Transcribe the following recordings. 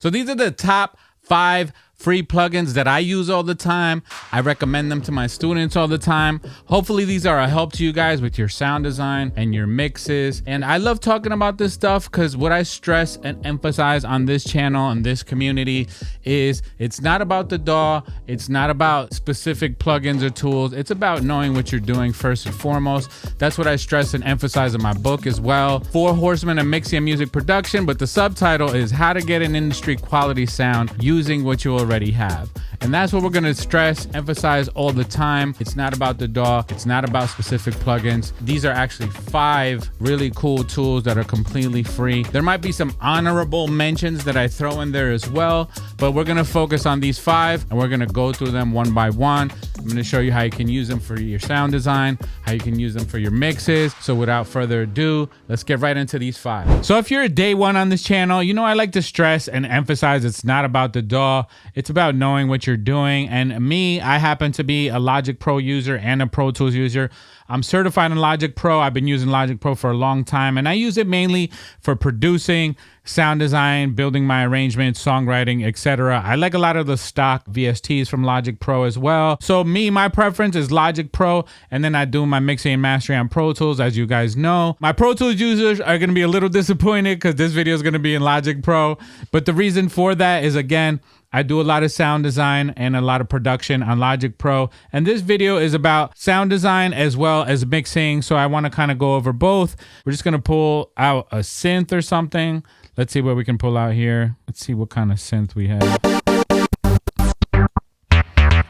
So these are the top 5 free plugins that I use all the time. I recommend them to my students all the time. Hopefully these are a help to you guys with your sound design and your mixes. And I love talking about this stuff because what I stress and emphasize on this channel and this community is it's not about the DAW. It's not about specific plugins or tools. It's about knowing what you're doing first and foremost. That's what I stress and emphasize in my book as well. 4 Horsemen of Mixing and Music Production, but the subtitle is How to Get an Industry Quality Sound Using What You Already have. And that's what we're going to stress, emphasize all the time. It's not about the DAW. It's not about specific plugins. These are actually 5 really cool tools that are completely free. There might be some honorable mentions that I throw in there as well, but we're going to focus on these 5 and we're going to go through them one by one. I'm going to show you how you can use them for your sound design, how you can use them for your mixes. So without further ado, let's get right into these 5. So if you're a day one on this channel, you know I like to stress and emphasize it's not about the DAW. It's about knowing what you're doing. And me, I happen to be a Logic Pro user and a Pro Tools user. I'm certified in Logic Pro. I've been using Logic Pro for a long time, and I use it mainly for producing, sound design, building my arrangements, songwriting, etc. I like a lot of the stock VSTs from Logic Pro as well. So my preference is Logic Pro, and then I do my mixing and mastering on Pro Tools, as you guys know. My Pro Tools users are going to be a little disappointed because this video is going to be in Logic Pro, but the reason for that is, again, I do a lot of sound design and a lot of production on Logic Pro. And this video is about sound design as well as mixing. So I want to kind of go over both. We're just going to pull out a synth or something. Let's see what we can pull out here. Let's see what kind of synth we have.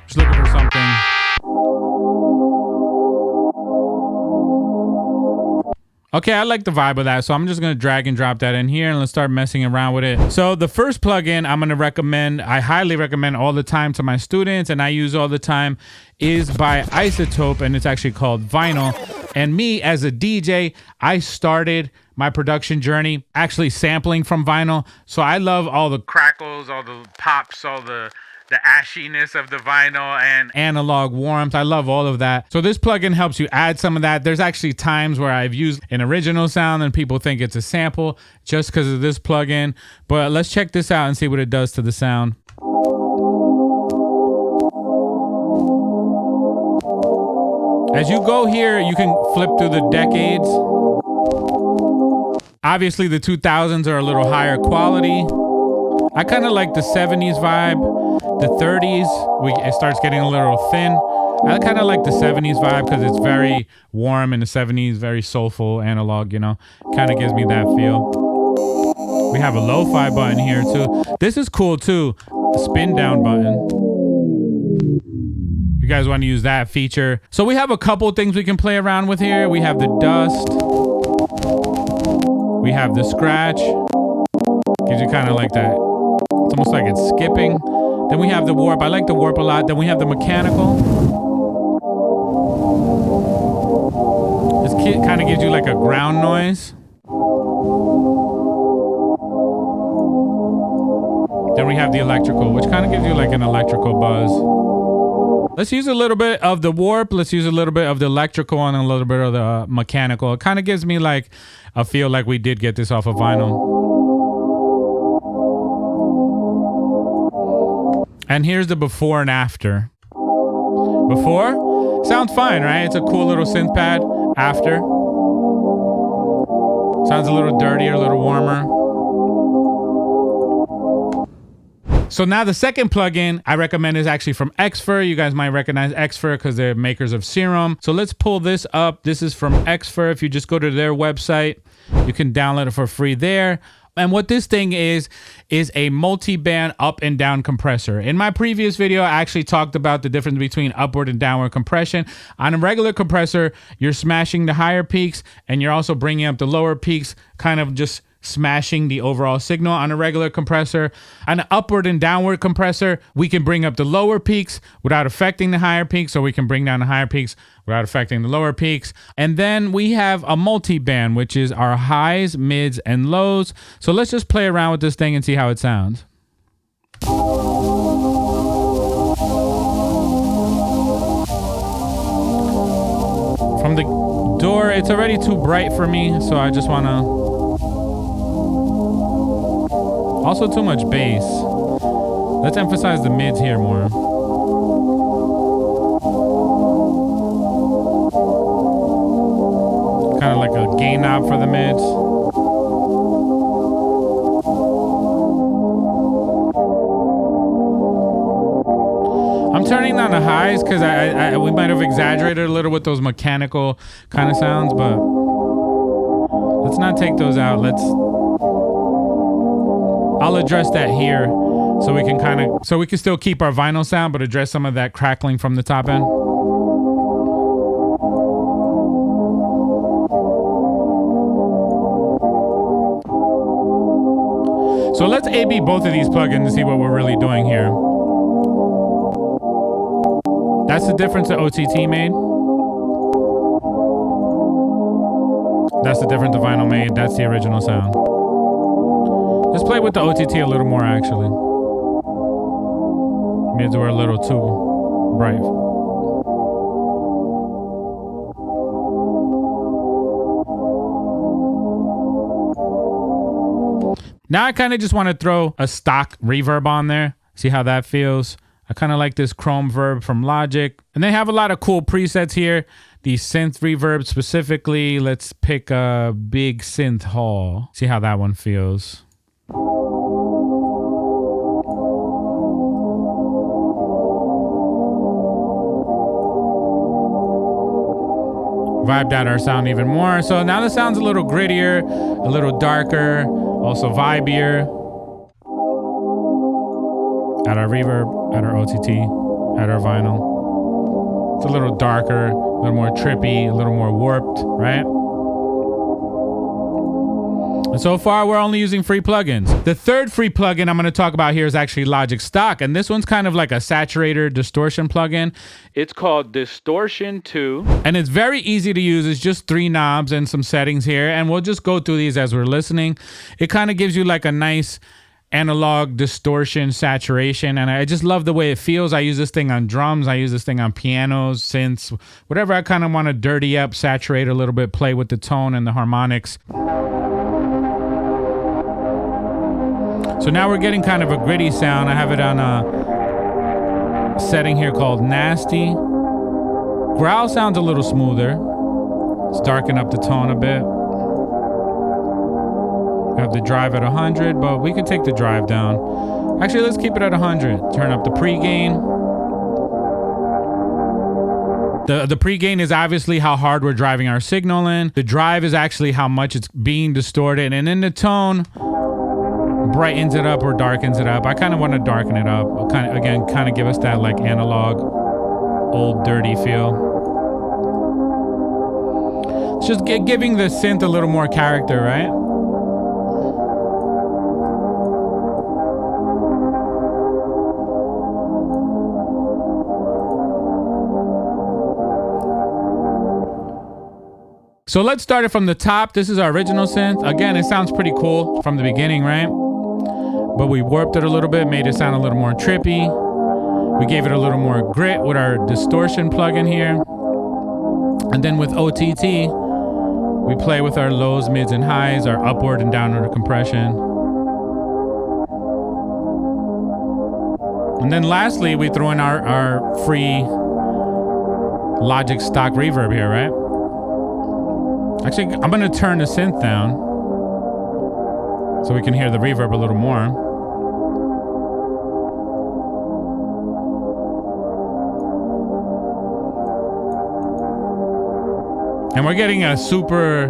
Just looking for something. Okay, I like the vibe of that, so I'm just gonna drag and drop that in here and let's start messing around with it. So the first plugin I'm gonna recommend, I highly recommend all the time to my students and I use all the time, is by Izotope, and it's actually called Vinyl. And me as a DJ, I started my production journey actually sampling from vinyl. So I love all the crackles, all the pops, all the ashiness of the vinyl and analog warmth. I love all of that. So this plugin helps you add some of that. There's actually times where I've used an original sound and people think it's a sample just because of this plugin. But let's check this out and see what it does to the sound. As you go here, you can flip through the decades. Obviously the 2000s are a little higher quality. I kind of like the 70s vibe. The 30s, it starts getting a little thin. I kind of like the 70s vibe because it's very warm, and the 70s very soulful, analog, you know. Kind of gives me that feel. We have a lo-fi button here too. This is cool too, the spin down button. If you guys want to use that feature. So we have a couple things we can play around with here. We have the dust. We have the scratch. Gives you kind of like that. It's almost like it's skipping. Then we have the warp. I like the warp a lot. Then we have the mechanical. This kit kind of gives you like a ground noise. Then we have the electrical, which kind of gives you like an electrical buzz. Let's use a little bit of the warp. Let's use a little bit of the electrical and a little bit of the mechanical. It kind of gives me like a feel like we did get this off of vinyl. And here's the before and after. Before, sounds fine, right? It's a cool little synth pad. After, sounds a little dirtier, a little warmer. So now the second plugin I recommend is actually from Xfer. You guys might recognize Xfer because they're makers of Serum. So let's pull this up. This is from Xfer. If you just go to their website, you can download it for free there. And what this thing is a multi-band up and down compressor. In my previous video, I actually talked about the difference between upward and downward compression. On a regular compressor, you're smashing the higher peaks and you're also bringing up the lower peaks, kind of just smashing the overall signal. On a regular compressor, on an upward and downward compressor, we can bring up the lower peaks without affecting the higher peaks, or we can bring down the higher peaks without affecting the lower peaks. And then we have a multi-band, which is our highs, mids, and lows. So let's just play around with this thing and see how it sounds. From the door, it's already too bright for me, so I just want to Also too much bass. Let's emphasize the mids here more. Kind of like a gain knob for the mids. I'm turning down the highs because we might have exaggerated a little with those mechanical kind of sounds, but let's not take those out. I'll address that here so we can still keep our vinyl sound, but address some of that crackling from the top end. So let's A/B both of these plugins to see what we're really doing here. That's the difference that OTT made. That's the difference the vinyl made. That's the original sound. Let's play with the OTT a little more, actually. Mids were a little too bright. Now I kind of just want to throw a stock reverb on there. See how that feels. I kind of like this chrome verb from Logic. And they have a lot of cool presets here. The synth reverb specifically. Let's pick a big synth hall. See how that one feels. Vibed out our sound even more. So now the sound's a little grittier, a little darker, also vibier. Add our reverb, add our OTT, add our vinyl. It's a little darker, a little more trippy, a little more warped, right? And so far, we're only using free plugins. The third free plugin I'm going to talk about here is actually Logic Stock. And this one's kind of like a saturator distortion plugin. It's called Distortion 2. And it's very easy to use. It's just 3 knobs and some settings here. And we'll just go through these as we're listening. It kind of gives you like a nice analog distortion saturation, and I just love the way it feels. I use this thing on drums, I use this thing on pianos, synths, whatever I kind of want to dirty up, saturate a little bit, play with the tone and the harmonics. So now we're getting kind of a gritty sound. I have it on a setting here called Nasty. Growl sounds a little smoother. Let's darken up the tone a bit. We have the drive at 100, but we can take the drive down. Actually, let's keep it at 100. Turn up the pre-gain. The pre-gain is obviously how hard we're driving our signal in. The drive is actually how much it's being distorted. And then the tone brightens it up or darkens it up. I kind of want to darken it up. Kind of give us that like analog, old dirty feel. It's just giving the synth a little more character, right? So let's start it from the top. This is our original synth. Again, it sounds pretty cool from the beginning, right? But we warped it a little bit, made it sound a little more trippy. We gave it a little more grit with our distortion plugin here. And then with OTT, we play with our lows, mids, and highs, our upward and downward compression. And then lastly, we throw in our free Logic Stock reverb here, right? Actually, I'm going to turn the synth down so we can hear the reverb a little more. And we're getting a super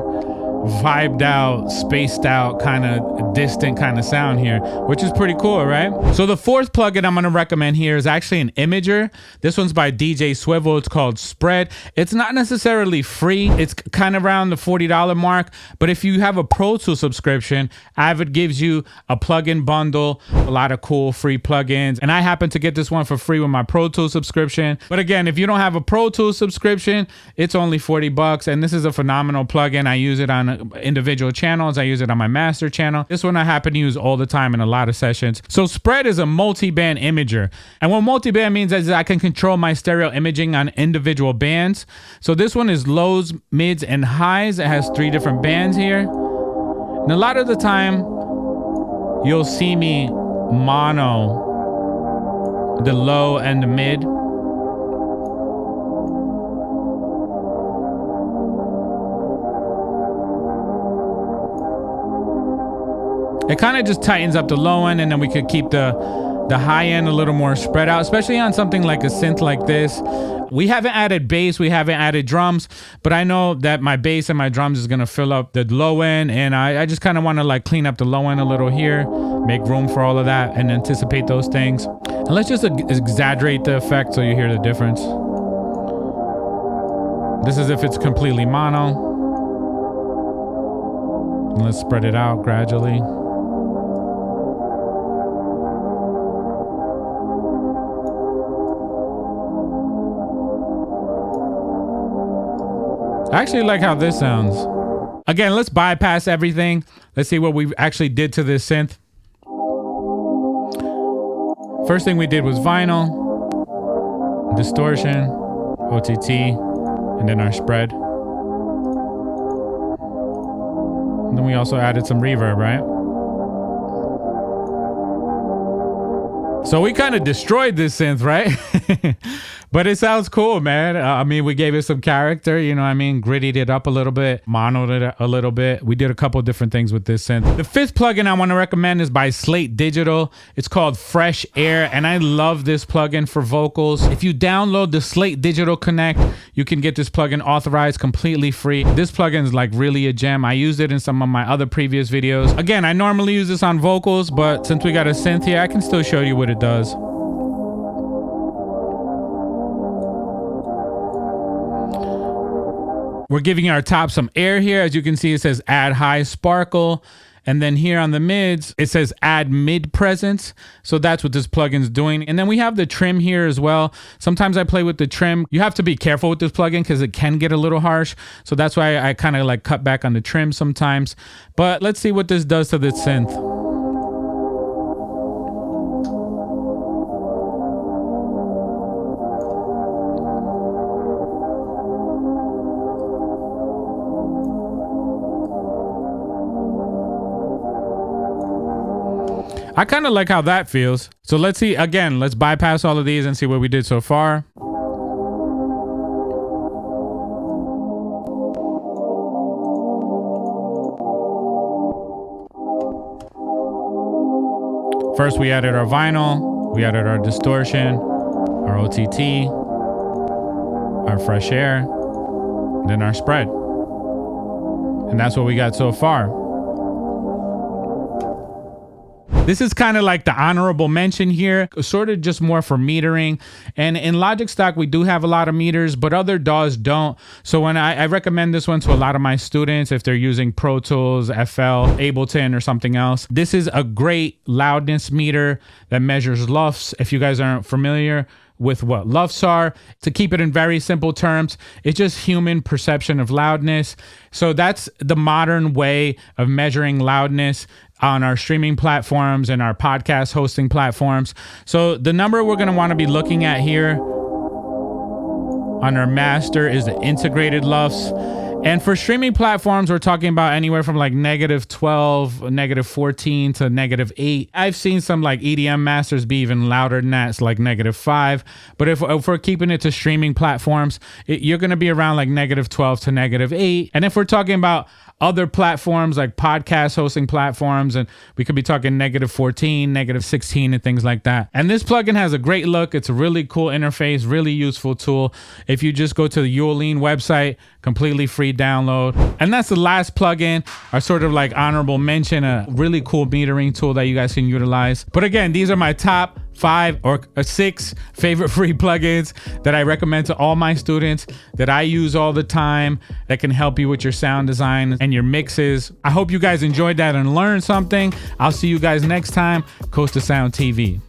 vibed out, spaced out, kind of distant kind of sound here, which is pretty cool, right? So the fourth plugin I'm going to recommend here is actually an imager. This one's by DJ Swivel. It's called Spread. It's not necessarily free. It's kind of around the $40 mark, but if you have a Pro Tools subscription, Avid gives you a plugin bundle, a lot of cool free plugins, and I happen to get this one for free with my Pro Tools subscription. But again, if you don't have a Pro Tools subscription, it's only $40, and this is a phenomenal plugin. I use it on individual channels. I use it on my master channel. This one I happen to use all the time in a lot of sessions. So Spread is a multi-band imager. And what multi-band means is I can control my stereo imaging on individual bands. So this one is lows, mids, and highs. It has 3 different bands here. And a lot of the time, you'll see me mono the low and the mid. It kind of just tightens up the low end, and then we could keep the high end a little more spread out, especially on something like a synth like this. We haven't added bass, we haven't added drums, but I know that my bass and my drums is gonna fill up the low end, and I just kind of want to like clean up the low end a little here, make room for all of that, and anticipate those things. And let's just exaggerate the effect so you hear the difference. This is if it's completely mono. And let's spread it out gradually. I actually like how this sounds. Again, let's bypass everything. Let's see what we actually did to this synth. First thing we did was vinyl, distortion, OTT, and then our spread. And then we also added some reverb, right? So we kind of destroyed this synth, right? But it sounds cool, man. I mean, we gave it some character, you know what I mean? Grittied it up a little bit, monoed it a little bit. We did a couple different things with this synth. The fifth plugin I want to recommend is by Slate Digital. It's called Fresh Air, and I love this plugin for vocals. If you download the Slate Digital Connect, you can get this plugin authorized completely free. This plugin is like really a gem. I used it in some of my other previous videos. Again, I normally use this on vocals, but since we got a synth here, I can still show you what it does. We're giving our top some air here. As you can see, it says add high sparkle. And then here on the mids, it says add mid presence. So that's what this plugin's doing. And then we have the trim here as well. Sometimes I play with the trim. You have to be careful with this plugin because it can get a little harsh. So that's why I kind of like cut back on the trim sometimes. But let's see what this does to this synth. I kind of like how that feels. So let's see, again, let's bypass all of these and see what we did so far. First, we added our vinyl, we added our distortion, our OTT, our fresh air, then our spread. And that's what we got so far. This is kind of like the honorable mention here, sort of just more for metering. And in Logic Stock, we do have a lot of meters, but other DAWs don't. So when I recommend this one to a lot of my students, if they're using Pro Tools, FL, Ableton, or something else, this is a great loudness meter that measures LUFS. If you guys aren't familiar with what LUFS are, to keep it in very simple terms, it's just human perception of loudness. So that's the modern way of measuring loudness on our streaming platforms and our podcast hosting platforms. So the number we're gonna wanna be looking at here on our master is the integrated LUFS. And for streaming platforms, we're talking about anywhere from like -12, -14 to -8. I've seen some like EDM masters be even louder than that. It's like -5. But if we're keeping it to streaming platforms, you're going to be around like -12 to -8. And if we're talking about other platforms like podcast hosting platforms, and we could be talking -14, -16 and things like that. And this plugin has a great look. It's a really cool interface, really useful tool. If you just go to the Youlean website, completely free download. And that's the last plugin, our sort of like honorable mention, a really cool metering tool that you guys can utilize. But again, these are my top 5 or 6 favorite free plugins that I recommend to all my students, that I use all the time, that can help you with your sound design and your mixes. I hope you guys enjoyed that and learned something. I'll see you guys next time. Costa Sound TV.